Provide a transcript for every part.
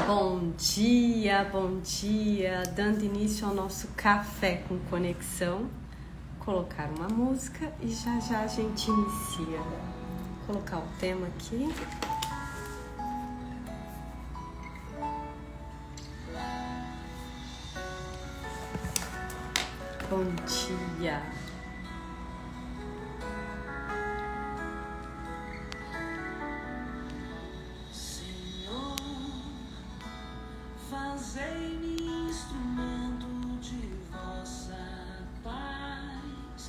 Bom dia, dando início ao nosso café com conexão. Colocar uma música e já já a gente inicia. Vou colocar o tema aqui. Bom dia. Fazei-me instrumento de vossa paz.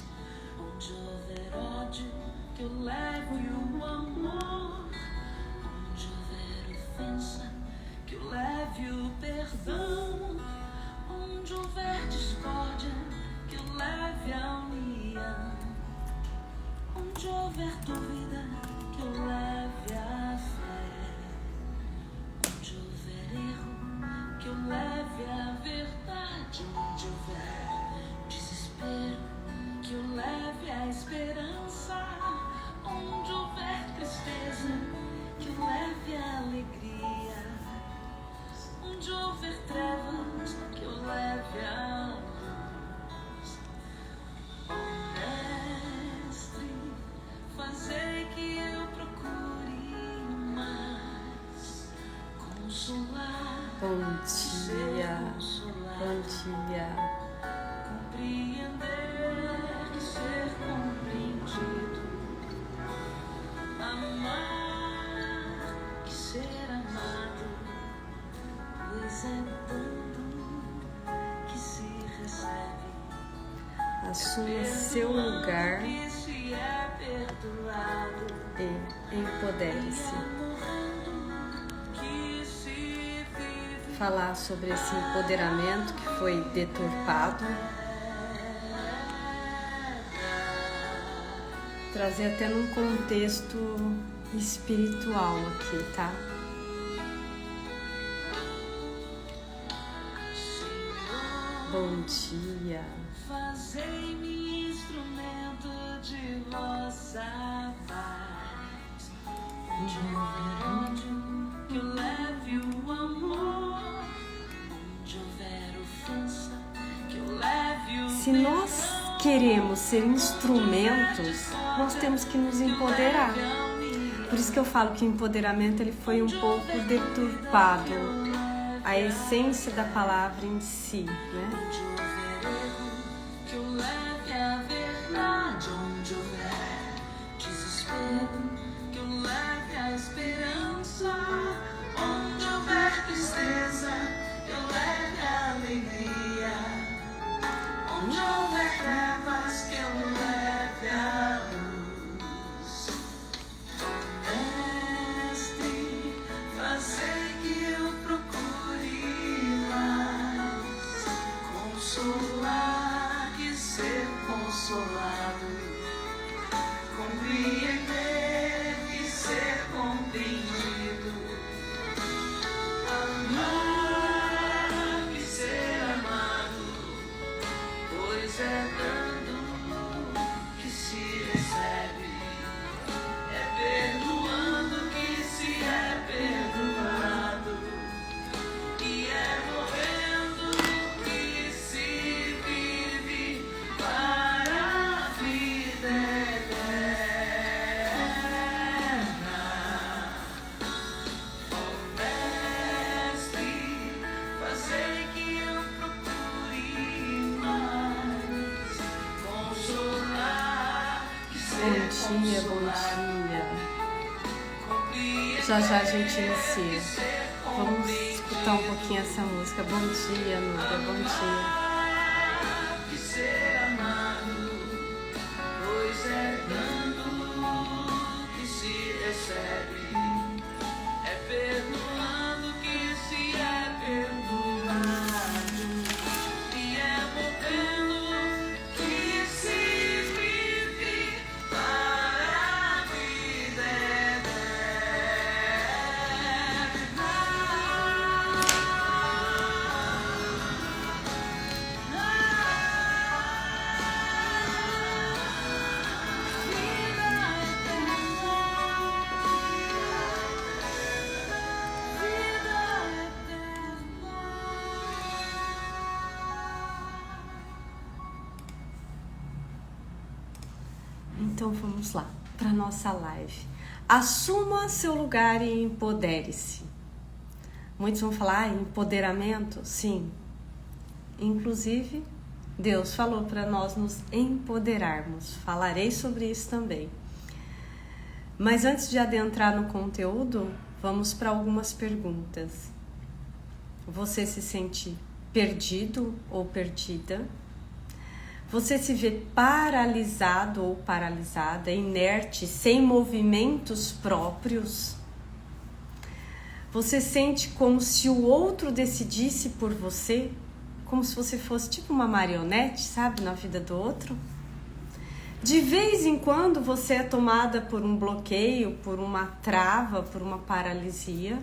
Onde houver ódio, que eu leve o amor. Onde houver ofensa, que eu leve o perdão. Onde houver discórdia, que eu leve a união. Onde houver dúvida, que eu leve a fé. Onde houver erro, que eu leve a verdade. Onde houver desespero, que eu leve a esperança. Onde houver tristeza, que eu leve a alegria. Onde houver trevas, que eu leve a luz. Ó Mestre, fazei que eu procure mais consolar. Bom dia. Compreender que ser compreendido. Amar que ser amado. Pois é dando que se recebe. Assuma seu lugar Que se é perdoado. e empodere-se. Falar sobre esse empoderamento que foi deturpado, trazer até num contexto espiritual aqui, tá? Bom dia. Fazei-me instrumento de vossa paz. Onde houver ódio, que eu leve o amor. Onde houver ofensa, que eu leve o Se nós queremos ser instrumentos, nós temos que nos empoderar. Por isso que eu falo que o empoderamento ele foi um pouco deturpado, a essência da palavra em si, né? Onde houver erro, que eu leve a verdade. Onde houver desespero, que eu leve a esperança. Onde houver tristeza, que eu leve a alegria. Onde houver trevas, que eu leve a luz. Mestre, fazei que eu procure mais consolar que ser consolado. Compreender que ser compreendido. Amar que ser amado. Pois é dando que se recebe. É perdoando que se é perdoado. E é morrendo que se vive para a vida eterna. Ó Mestre, fazei que eu procure mais consolar que ser Bom dia. compreender. Já já a gente inicia. Vamos escutar um pouquinho essa música. Bom dia, Núbia. Bom dia. Que ser amado, pois é dando que se recebe. É perdoando que se é perdoado. E é morrendo que se vive para a vida eterna. Então vamos lá para nossa live. Assuma seu lugar e empodere-se. Muitos vão falar, empoderamento? Sim. Inclusive, Deus falou para nós nos empoderarmos. Falarei sobre isso também. Mas antes de adentrar no conteúdo, vamos para algumas perguntas. Você se sente perdido ou perdida? Você se vê paralisado ou paralisada, inerte, sem movimentos próprios? Você sente como se o outro decidisse por você? Como se você fosse tipo uma marionete, sabe, na vida do outro? De vez em quando você é tomada por um bloqueio, por uma trava, por uma paralisia.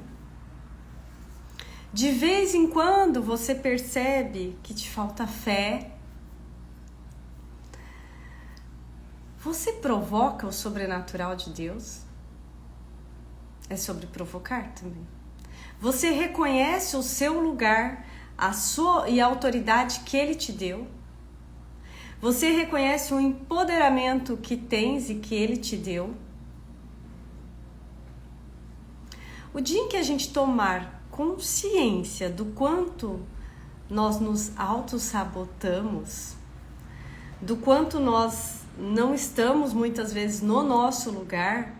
De vez em quando você percebe que te falta fé. Você provoca o sobrenatural de Deus? É sobre provocar também. Você reconhece o seu lugar, a sua e a autoridade que Ele te deu? Você reconhece o empoderamento que tens e que Ele te deu? O dia em que a gente tomar consciência do quanto nós nos autossabotamos, do quanto nós não estamos muitas vezes no nosso lugar,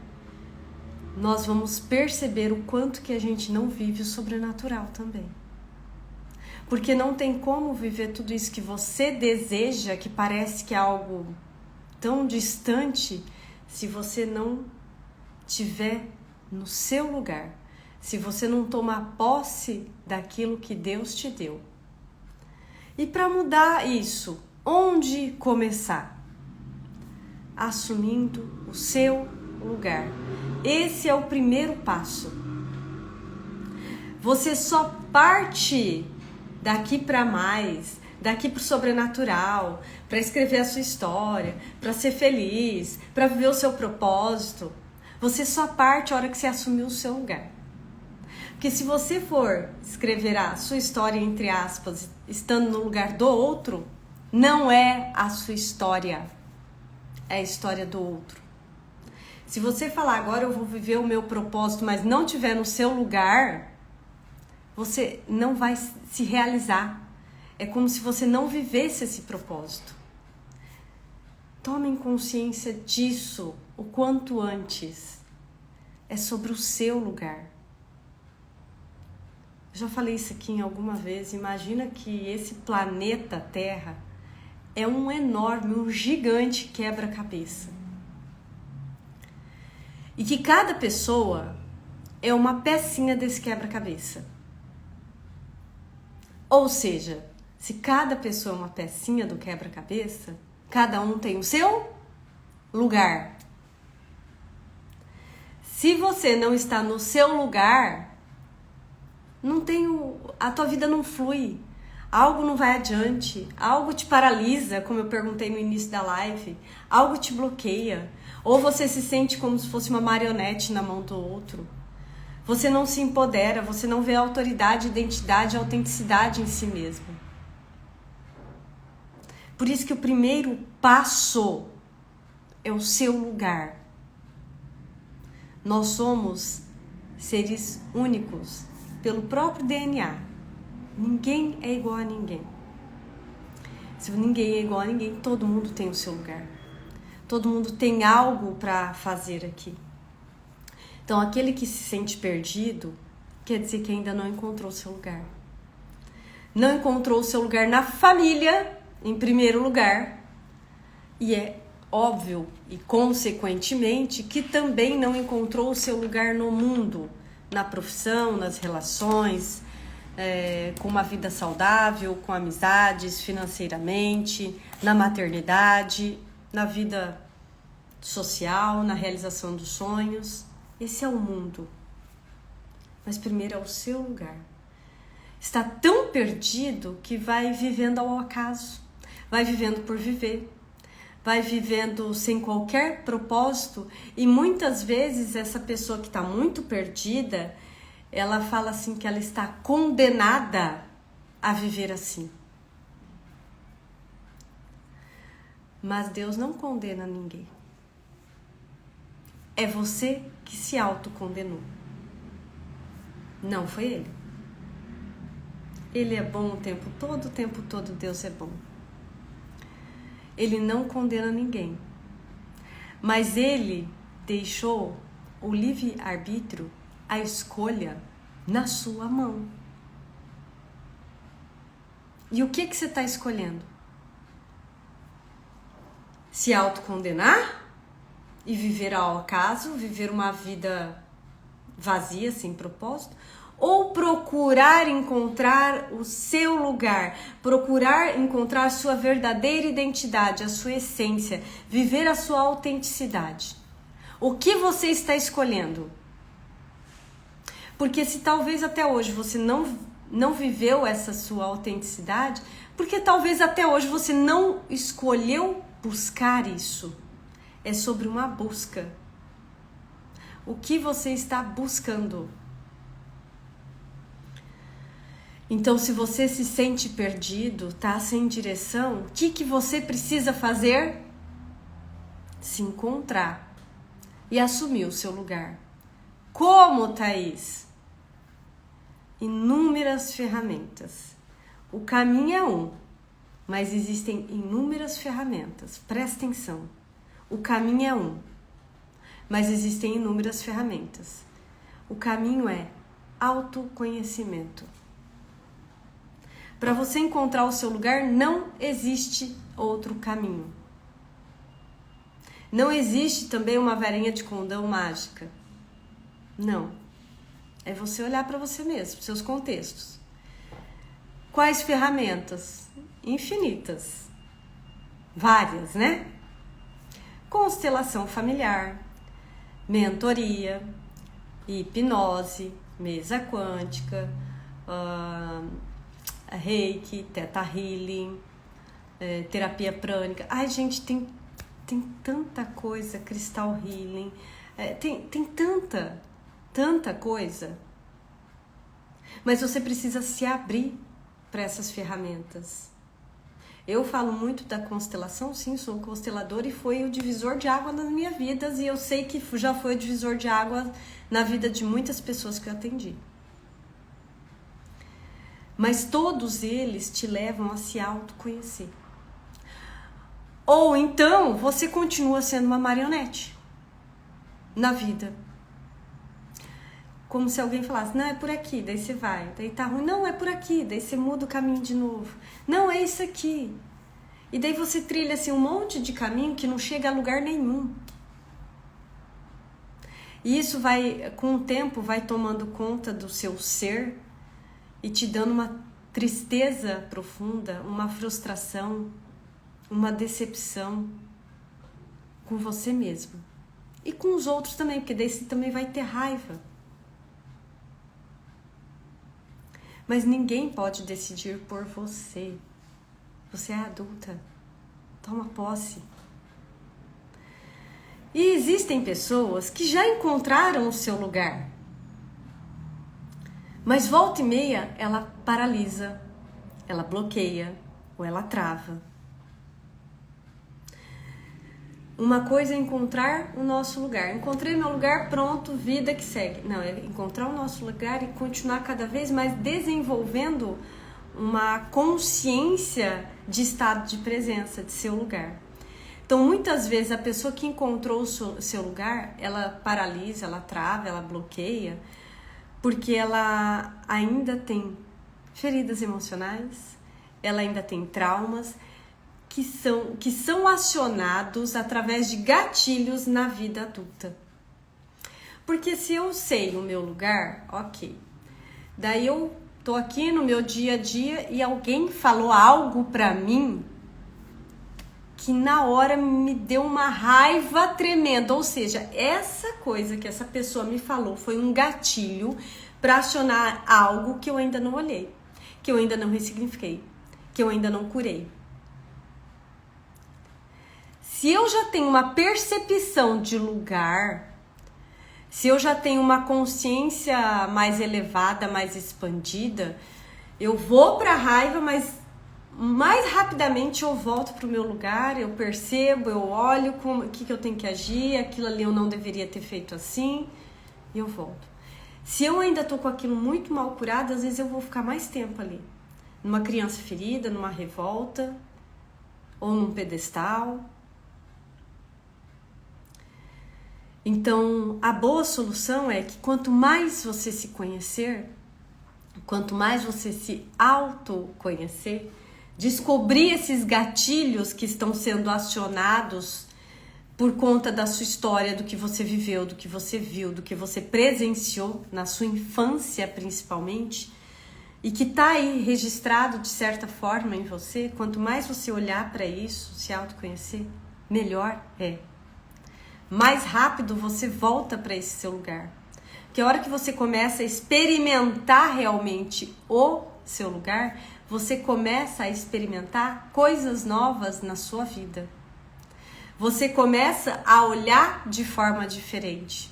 nós vamos perceber o quanto que a gente não vive o sobrenatural também. Porque não tem como viver tudo isso que você deseja, que parece que é algo tão distante, se você não tiver no seu lugar, se você não tomar posse daquilo que Deus te deu. E para mudar isso, onde começar? Assumindo o seu lugar. Esse é o primeiro passo. Você só parte daqui para mais, daqui para o sobrenatural, para escrever a sua história, para ser feliz, para viver o seu propósito. Você só parte a hora que você assumir o seu lugar. Porque se você for escrever a sua história, entre aspas, estando no lugar do outro, não é a sua história, é a história do outro. Se você falar, agora eu vou viver o meu propósito, mas não tiver no seu lugar, você não vai se realizar. É como se você não vivesse esse propósito. Tomem consciência disso o quanto antes. É sobre o seu lugar. Eu já falei isso aqui em alguma vez. Imagina que esse planeta Terra é um enorme, um gigante quebra-cabeça. E que cada pessoa é uma pecinha desse quebra-cabeça. Ou seja, se cada pessoa é uma pecinha do quebra-cabeça, cada um tem o seu lugar. Se você não está no seu lugar, a tua vida não flui. Algo não vai adiante, algo te paralisa, como eu perguntei no início da live, algo te bloqueia, ou você se sente como se fosse uma marionete na mão do outro. Você não se empodera, você não vê autoridade, identidade, autenticidade em si mesmo. Por isso que o primeiro passo é o seu lugar. Nós somos seres únicos pelo próprio DNA. Ninguém é igual a ninguém. Se ninguém é igual a ninguém, todo mundo tem o seu lugar. Todo mundo tem algo para fazer aqui. Então, aquele que se sente perdido, quer dizer que ainda não encontrou o seu lugar. Não encontrou o seu lugar na família, em primeiro lugar. E é óbvio e consequentemente que também não encontrou o seu lugar no mundo, na profissão, nas relações, com uma vida saudável, com amizades, financeiramente, na maternidade, na vida social, na realização dos sonhos. Esse é o mundo. Mas primeiro é o seu lugar. Está tão perdido que vai vivendo ao acaso, vai vivendo por viver, vai vivendo sem qualquer propósito, e muitas vezes essa pessoa que está muito perdida, ela fala assim que ela está condenada a viver assim. Mas Deus não condena ninguém. É você que se autocondenou. Não foi ele. Ele é bom o tempo todo Deus é bom. Ele não condena ninguém. Mas ele deixou o livre-arbítrio, a escolha, na sua mão. E o que você está escolhendo? Se autocondenar e viver ao acaso, viver uma vida vazia, sem propósito? Ou procurar encontrar o seu lugar, procurar encontrar a sua verdadeira identidade, a sua essência, viver a sua autenticidade? O que você está escolhendo? Porque se talvez até hoje você não viveu essa sua autenticidade, porque talvez até hoje você não escolheu buscar isso. É sobre uma busca. O que você está buscando? Então, se você se sente perdido, tá sem direção, o que você precisa fazer? Se encontrar e assumir o seu lugar. Como, Thaís? Inúmeras ferramentas. O caminho é um, mas existem inúmeras ferramentas. Presta atenção. O caminho é um, mas existem inúmeras ferramentas. O caminho é autoconhecimento. Para você encontrar o seu lugar, não existe outro caminho. Não existe também uma varinha de condão mágica. Não. É você olhar para você mesmo, seus contextos. Quais ferramentas? Infinitas. Várias, né? Constelação familiar, mentoria, hipnose, mesa quântica, Reiki, Theta Healing, terapia prânica. Ai, gente, tem tanta coisa, Crystal Healing, tem tanta coisa. Mas você precisa se abrir para essas ferramentas. Eu falo muito da constelação, sim, sou consteladora e foi o divisor de água nas minhas vidas e eu sei que já foi o divisor de água na vida de muitas pessoas que eu atendi. Mas todos eles te levam a se autoconhecer. Ou então você continua sendo uma marionete na vida. Como se alguém falasse, não, é por aqui, daí você vai, daí tá ruim, não, é por aqui, daí você muda o caminho de novo. Não, é isso aqui. E daí você trilha assim um monte de caminho que não chega a lugar nenhum. E isso vai, com o tempo, vai tomando conta do seu ser e te dando uma tristeza profunda, uma frustração, uma decepção com você mesmo. E com os outros também, porque daí você também vai ter raiva. Mas ninguém pode decidir por você. Você é adulta. Toma posse. E existem pessoas que já encontraram o seu lugar. Mas volta e meia, ela paralisa, ela bloqueia ou ela trava. Uma coisa é encontrar o nosso lugar. Encontrei meu lugar, pronto, vida que segue. Não, é encontrar o nosso lugar e continuar cada vez mais desenvolvendo uma consciência de estado de presença, de seu lugar. Então, muitas vezes, a pessoa que encontrou o seu lugar, ela paralisa, ela trava, ela bloqueia, porque ela ainda tem feridas emocionais, ela ainda tem traumas, que são acionados através de gatilhos na vida adulta. Porque se eu sei o meu lugar, ok. Daí eu tô aqui no meu dia a dia e alguém falou algo pra mim que na hora me deu uma raiva tremenda. Ou seja, essa coisa que essa pessoa me falou foi um gatilho para acionar algo que eu ainda não olhei, que eu ainda não ressignifiquei, que eu ainda não curei. Se eu já tenho uma percepção de lugar, se eu já tenho uma consciência mais elevada, mais expandida, eu vou para a raiva, mas mais rapidamente eu volto para o meu lugar, eu percebo, eu olho o que eu tenho que agir, aquilo ali eu não deveria ter feito assim, e eu volto. Se eu ainda estou com aquilo muito mal curado, às vezes eu vou ficar mais tempo ali. Numa criança ferida, numa revolta, ou num pedestal. Então, a boa solução é que quanto mais você se conhecer, quanto mais você se autoconhecer, descobrir esses gatilhos que estão sendo acionados por conta da sua história, do que você viveu, do que você viu, do que você presenciou na sua infância principalmente, e que está aí registrado de certa forma em você, quanto mais você olhar para isso, se autoconhecer, melhor é. Mais rápido você volta para esse seu lugar. Porque a hora que você começa a experimentar realmente o seu lugar, você começa a experimentar coisas novas na sua vida. Você começa a olhar de forma diferente.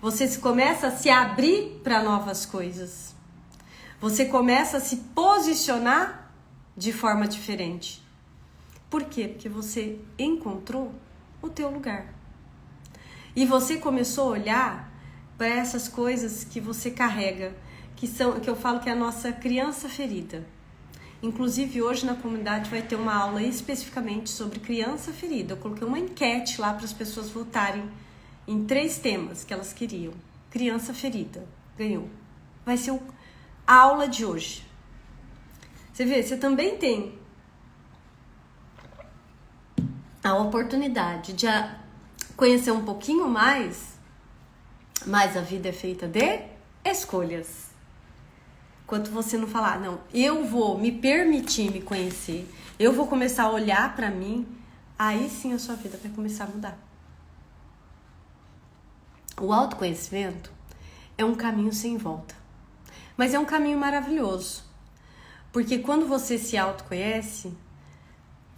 Você começa a se abrir para novas coisas. Você começa a se posicionar de forma diferente. Por quê? Porque você encontrou o teu lugar. E você começou a olhar para essas coisas que você carrega, que eu falo que é a nossa criança ferida. Inclusive, hoje na comunidade vai ter uma aula especificamente sobre criança ferida. Eu coloquei uma enquete lá para as pessoas votarem em 3 temas que elas queriam. Criança ferida. Ganhou. Vai ser a aula de hoje. Você vê, você também tem a oportunidade de conhecer um pouquinho mais, mas a vida é feita de escolhas. Enquanto você não falar, não, eu vou me permitir me conhecer, eu vou começar a olhar para mim, aí sim a sua vida vai começar a mudar. O autoconhecimento é um caminho sem volta, mas é um caminho maravilhoso, porque quando você se autoconhece,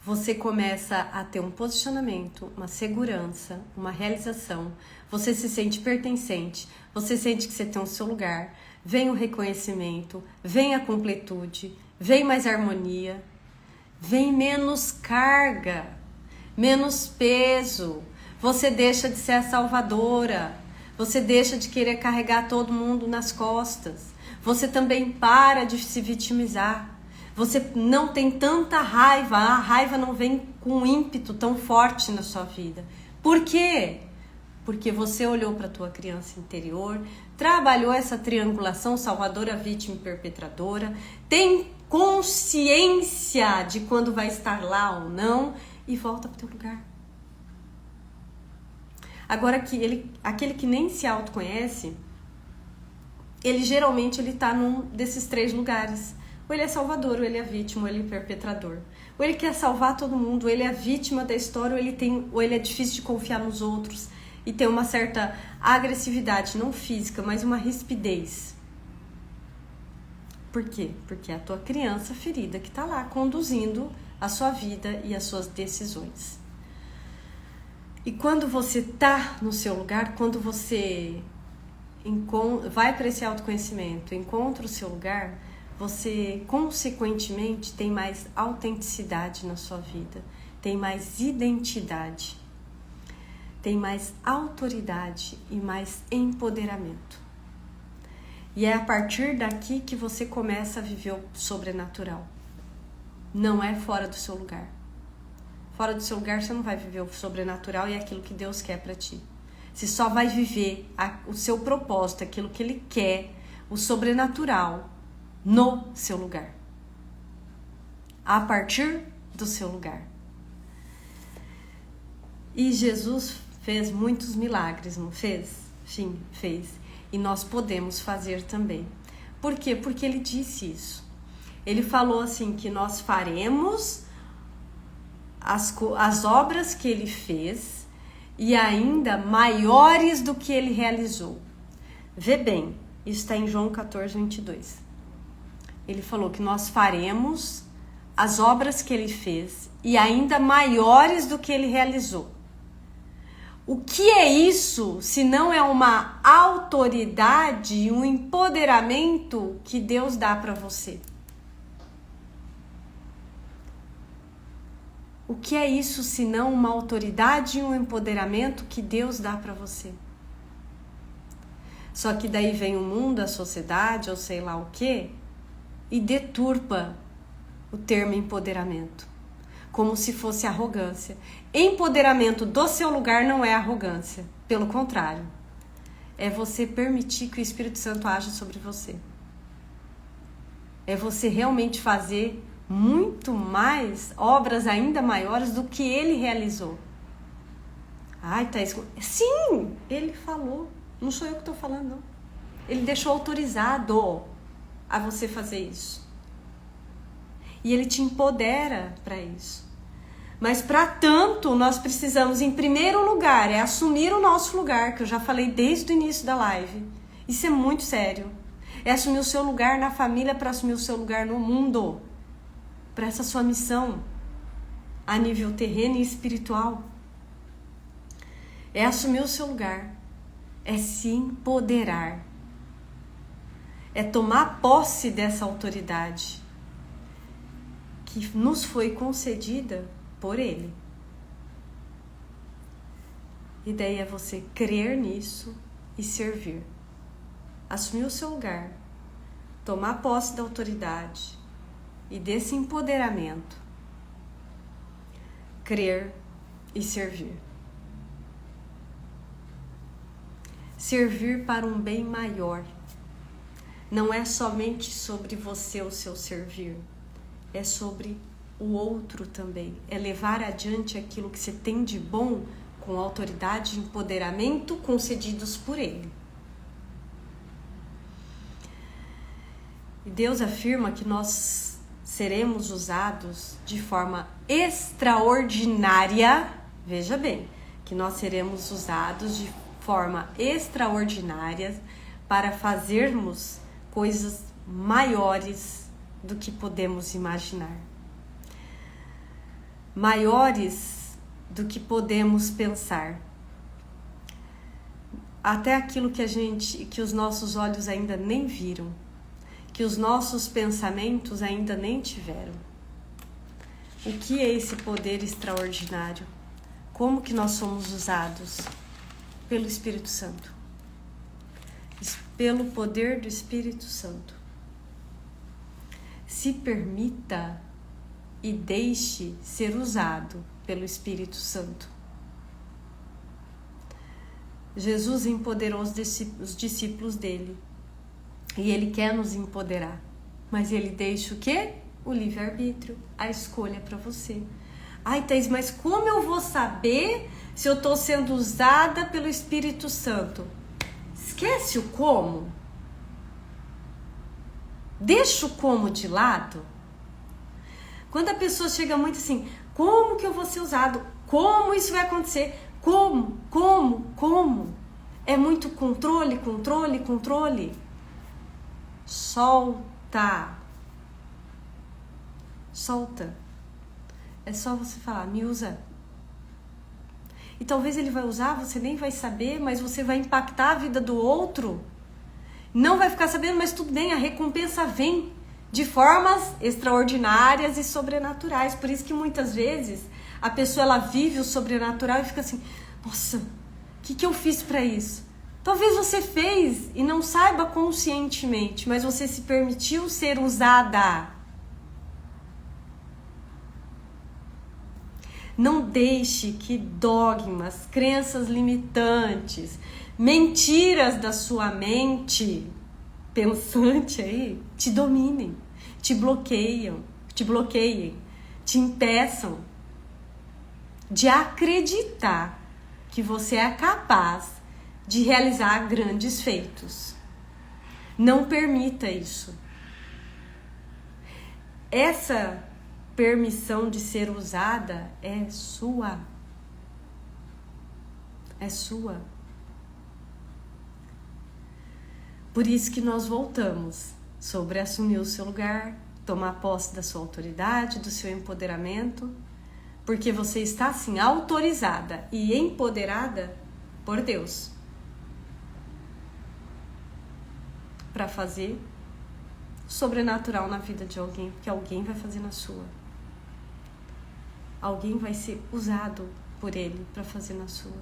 você começa a ter um posicionamento, uma segurança, uma realização, você se sente pertencente, você sente que você tem o seu lugar, vem o reconhecimento, vem a completude, vem mais harmonia, vem menos carga, menos peso, você deixa de ser a salvadora, você deixa de querer carregar todo mundo nas costas, você também para de se vitimizar. Você não tem tanta raiva, a raiva não vem com um ímpeto tão forte na sua vida. Por quê? Porque você olhou para a tua criança interior, trabalhou essa triangulação salvadora, vítima e perpetradora, tem consciência de quando vai estar lá ou não e volta para o teu lugar. Agora, aquele que nem se autoconhece, ele geralmente está num desses 3 lugares. Ou ele é salvador, ou ele é vítima, ou ele é perpetrador. Ou ele quer salvar todo mundo, ou ele é vítima da história, ou ele é difícil de confiar nos outros e tem uma certa agressividade, não física, mas uma rispidez. Por quê? Porque é a tua criança ferida que está lá conduzindo a sua vida e as suas decisões. E quando você está no seu lugar, quando você vai para esse autoconhecimento, encontra o seu lugar, você consequentemente tem mais autenticidade na sua vida, tem mais identidade, tem mais autoridade e mais empoderamento. E é a partir daqui que você começa a viver o sobrenatural. Não é fora do seu lugar. Fora do seu lugar você não vai viver o sobrenatural e aquilo que Deus quer para ti. Você só vai viver o seu propósito, aquilo que Ele quer, o sobrenatural, no seu lugar. A partir do seu lugar. E Jesus fez muitos milagres, não fez? Sim, fez. E nós podemos fazer também. Por quê? Porque Ele disse isso. Ele falou assim que nós faremos as obras que Ele fez e ainda maiores do que Ele realizou. Vê bem, isso está em João 14, 22. Ele falou que nós faremos as obras que Ele fez e ainda maiores do que Ele realizou. O que é isso se não é uma autoridade e um empoderamento que Deus dá para você? O que é isso senão uma autoridade e um empoderamento que Deus dá para você? Só que daí vem o mundo, a sociedade, ou sei lá o quê, e deturpa o termo empoderamento, como se fosse arrogância. Empoderamento do seu lugar não é arrogância, pelo contrário. É você permitir que o Espírito Santo haja sobre você. É você realmente fazer muito mais, obras ainda maiores do que ele realizou. Ai, Thaís, sim, ele falou. Não sou eu que estou falando, não. Ele deixou autorizado a você fazer isso. E ele te empodera para isso. Mas para tanto, nós precisamos, em primeiro lugar, assumir o nosso lugar, que eu já falei desde o início da live. Isso é muito sério. É assumir o seu lugar na família para assumir o seu lugar no mundo. Para essa sua missão a nível terreno e espiritual. É assumir o seu lugar. É se empoderar. É tomar posse dessa autoridade que nos foi concedida por Ele. E daí é você crer nisso e servir. Assumir o seu lugar, tomar posse da autoridade e desse empoderamento, crer e servir. Servir para um bem maior. Não é somente sobre você o seu servir, é sobre o outro também. É levar adiante aquilo que você tem de bom com autoridade e empoderamento concedidos por Ele. E Deus afirma que nós seremos usados de forma extraordinária, veja bem, que nós seremos usados de forma extraordinária para fazermos coisas maiores do que podemos imaginar. Maiores do que podemos pensar. Até aquilo que os nossos olhos ainda nem viram, que os nossos pensamentos ainda nem tiveram. O que é esse poder extraordinário? Como que nós somos usados? Pelo Espírito Santo. Pelo poder do Espírito Santo. Se permita e deixe ser usado pelo Espírito Santo. Jesus empoderou os discípulos dele. E ele quer nos empoderar. Mas ele deixa o quê? O livre-arbítrio, a escolha para você. Ai, Thaís, mas como eu vou saber se eu estou sendo usada pelo Espírito Santo? Esquece o como. Deixa o como de lado. Quando a pessoa chega muito assim, como que eu vou ser usado? Como isso vai acontecer? Como? É muito controle. Solta. É só você falar, me usa. E talvez ele vai usar, você nem vai saber, mas você vai impactar a vida do outro. Não vai ficar sabendo, mas tudo bem, a recompensa vem de formas extraordinárias e sobrenaturais. Por isso que muitas vezes a pessoa ela vive o sobrenatural e fica assim, nossa, o que eu fiz para isso? Talvez você fez e não saiba conscientemente, mas você se permitiu ser usada. Não deixe que dogmas, crenças limitantes, mentiras da sua mente pensante aí te dominem, te bloqueiem, te impeçam de acreditar que você é capaz de realizar grandes feitos. Não permita isso. Essa permissão de ser usada é sua. É sua. Por isso que nós voltamos sobre assumir o seu lugar, tomar posse da sua autoridade, do seu empoderamento, porque você está assim autorizada e empoderada por Deus para fazer sobrenatural na vida de alguém, que alguém vai fazer na sua. alguém vai ser usado por ele para fazer na sua.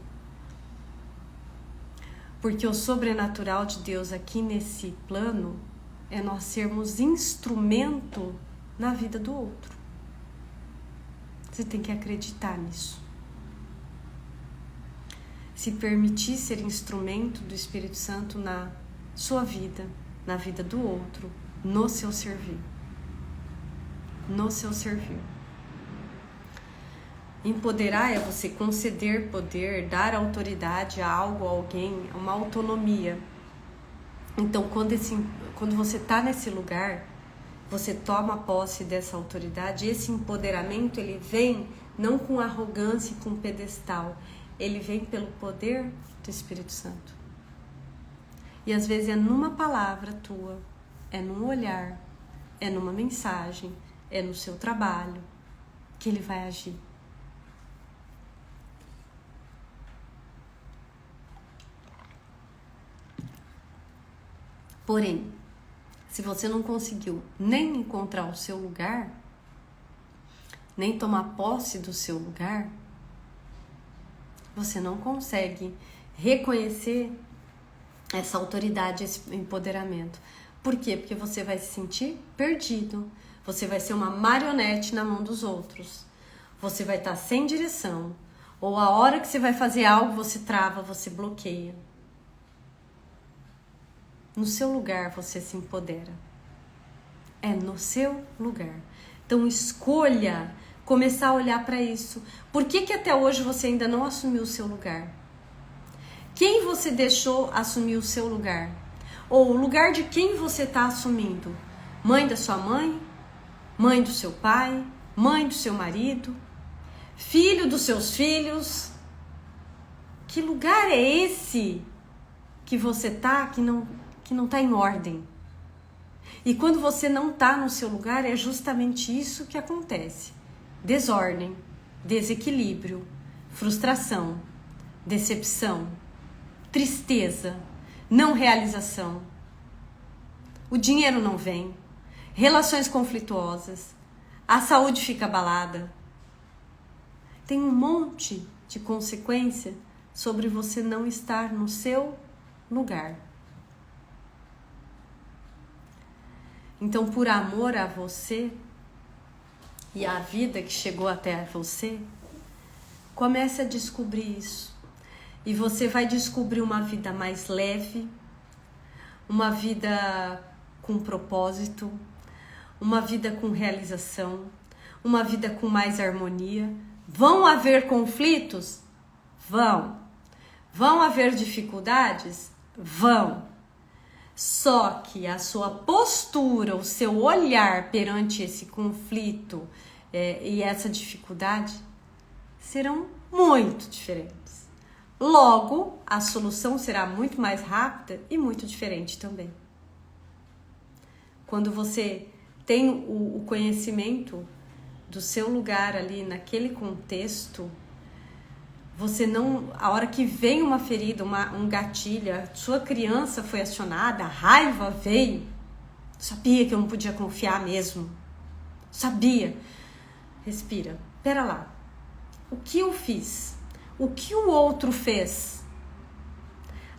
Porque o sobrenatural de Deus aqui nesse plano é nós sermos instrumento na vida do outro. Você tem que acreditar nisso. Se permitir ser instrumento do Espírito Santo na sua vida, na vida do outro, no seu servir. No seu servir. Empoderar é você conceder poder, dar autoridade a algo, a alguém, uma autonomia. Então, quando você está nesse lugar, você toma posse dessa autoridade. Esse empoderamento, ele vem não com arrogância e com pedestal. Ele vem pelo poder do Espírito Santo. E às vezes é numa palavra tua, é num olhar, é numa mensagem, é no seu trabalho que ele vai agir. Porém, se você não conseguiu nem encontrar o seu lugar, nem tomar posse do seu lugar, você não consegue reconhecer essa autoridade, esse empoderamento. Por quê? Porque você vai se sentir perdido, você vai ser uma marionete na mão dos outros, você vai estar sem direção, ou a hora que você vai fazer algo, você trava, você bloqueia. No seu lugar você se empodera. É no seu lugar. Então escolha começar a olhar para isso. Por que até hoje você ainda não assumiu o seu lugar? Quem você deixou assumir o seu lugar? Ou o lugar de quem você está assumindo? Mãe da sua mãe? Mãe do seu pai? Mãe do seu marido? Filho dos seus filhos? Que lugar é esse que você está que não está em ordem? E quando você não está no seu lugar, é justamente isso que acontece. Desordem, desequilíbrio, frustração, decepção, tristeza, não realização. O dinheiro não vem, relações conflituosas, a saúde fica abalada. Tem um monte de consequência sobre você não estar no seu lugar. Então, por amor a você e à vida que chegou até você, comece a descobrir isso. E você vai descobrir uma vida mais leve, uma vida com propósito, uma vida com realização, uma vida com mais harmonia. Vão haver conflitos? Vão. Vão haver dificuldades? Vão. Só que a sua postura, o seu olhar perante esse conflito e essa dificuldade serão muito diferentes. Logo, a solução será muito mais rápida e muito diferente também. Quando você tem o conhecimento do seu lugar ali naquele contexto, você não, a hora que vem uma ferida, um gatilho, a sua criança foi acionada, a raiva veio, sabia que eu não podia confiar mesmo, sabia. Respira, pera lá, o que eu fiz? O que o outro fez?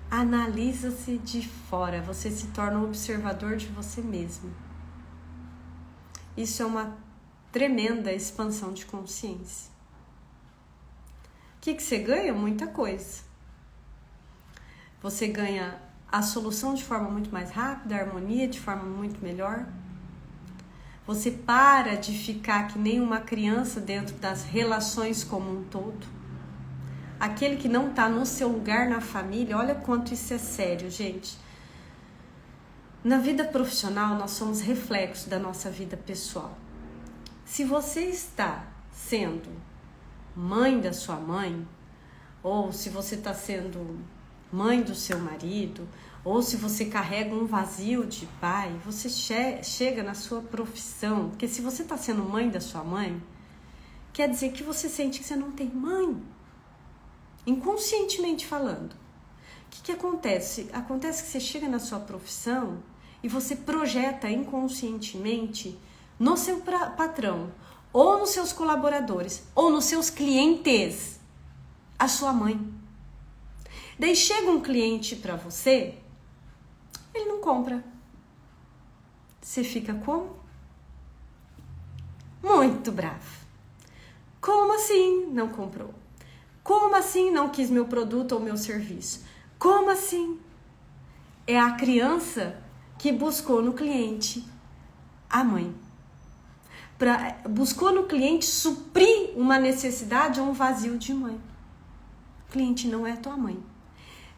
Analisa-se de fora, você se torna um observador de você mesmo. Isso é uma tremenda expansão de consciência. O que você ganha? Muita coisa. Você ganha a solução de forma muito mais rápida, a harmonia de forma muito melhor. Você para de ficar que nem uma criança dentro das relações como um todo. Aquele que não está no seu lugar na família, olha quanto isso é sério, gente. Na vida profissional, nós somos reflexo da nossa vida pessoal. Se você está sendo mãe da sua mãe, ou se você está sendo mãe do seu marido, ou se você carrega um vazio de pai, você chega na sua profissão, porque se você está sendo mãe da sua mãe, quer dizer que você sente que você não tem mãe, inconscientemente falando. O que acontece? Acontece que você chega na sua profissão e você projeta inconscientemente no seu patrão ou nos seus colaboradores, ou nos seus clientes, a sua mãe. Daí chega um cliente para você, ele não compra. Você fica como? Muito bravo. Como assim não comprou? Como assim não quis meu produto ou meu serviço? Como assim? É a criança que buscou no cliente a mãe. Buscou no cliente suprir uma necessidade ou um vazio de mãe. O cliente não é tua mãe.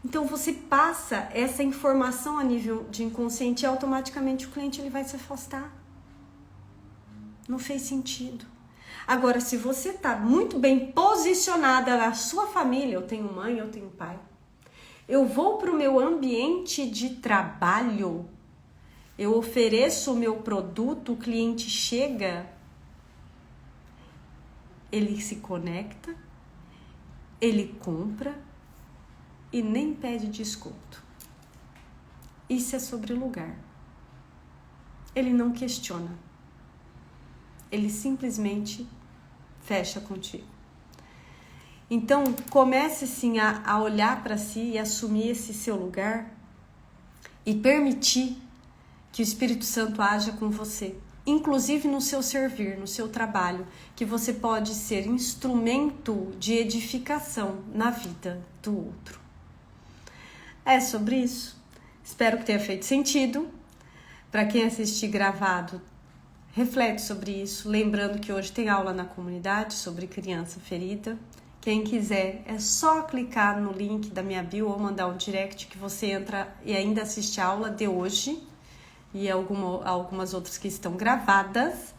Então você passa essa informação a nível de inconsciente e automaticamente o cliente ele vai se afastar. Não fez sentido. Agora, se você está muito bem posicionada na sua família, eu tenho mãe, eu tenho pai, eu vou para o meu ambiente de trabalho, eu ofereço o meu produto, o cliente chega, ele se conecta, ele compra e nem pede desconto. Isso é sobre o lugar. Ele não questiona. Ele simplesmente fecha contigo. Então, comece sim a olhar para si e assumir esse seu lugar e permitir que o Espírito Santo haja com você, inclusive no seu servir, no seu trabalho, que você pode ser instrumento de edificação na vida do outro. É sobre isso. Espero que tenha feito sentido. Para quem assistir gravado, reflete sobre isso, lembrando que hoje tem aula na comunidade sobre criança ferida. Quem quiser, é só clicar no link da minha bio ou mandar um direct que você entra e ainda assiste a aula de hoje e algumas outras que estão gravadas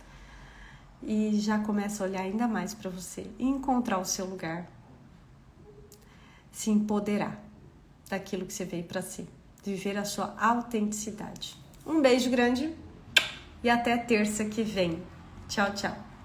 e já começa a olhar ainda mais para você e encontrar o seu lugar, se empoderar daquilo que você veio para ser, viver a sua autenticidade. Um beijo grande e até terça que vem. Tchau, tchau.